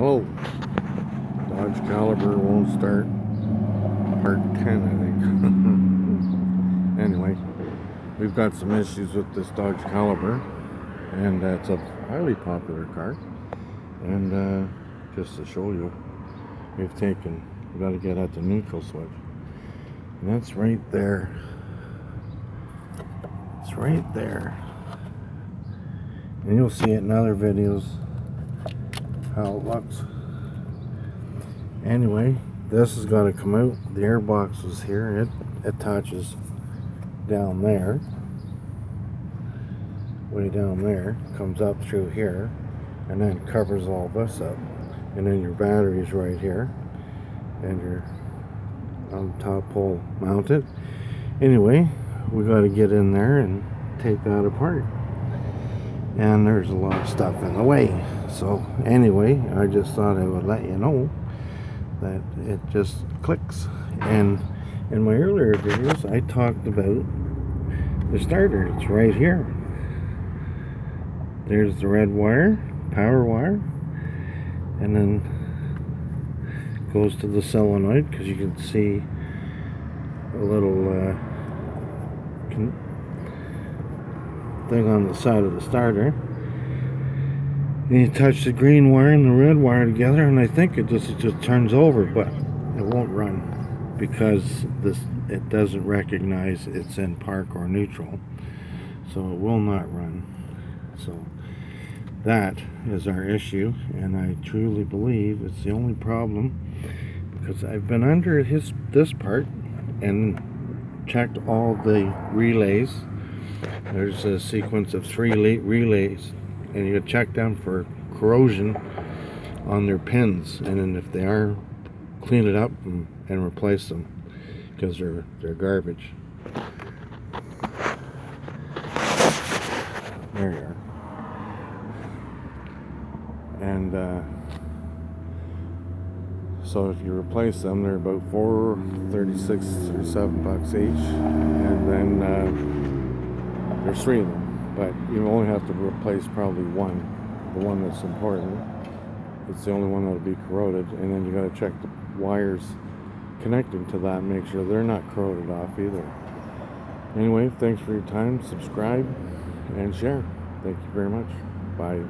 Hello. Dodge Caliber won't start. Part 10, I think. Anyway, we've got some issues with this Dodge Caliber, and it's a highly popular car. And just to show you, we've got to get at the neutral switch, and that's right there. It's right there, and you'll see it in other videos how it looks. Anyway, this has got to come out. The airbox is here. It attaches down there, way down there, comes up through here, and then covers all this up. And then your battery is right here, and you're on top pole mounted. Anyway, we got to get in there and take that apart, and there's a lot of stuff in the way. So anyway, I just thought I would let you know that it just clicks. And in my earlier videos I talked about the starter. It's right here. There's the red wire, power wire, and then goes to the solenoid, because you can see a little thing on the side of the starter. And you touch the green wire and the red wire together, and I think it just turns over, but it won't run because it doesn't recognize it's in park or neutral, so it will not run. So that is our issue, and I truly believe it's the only problem, because I've been under this part and checked all the relays. There's a sequence of 3 relays, and you check them for corrosion on their pins, and then if they are, clean it up and replace them, because they're garbage. There you are. And so if you replace them, they're about $4.36 or $7 each, and then there's 3 of them. But you only have to replace probably one, the one that's important. It's the only one that'll be corroded, and then you got to check the wires connecting to that, make sure they're not corroded off either. Anyway, thanks for your time. Subscribe and share. Thank you very much. Bye.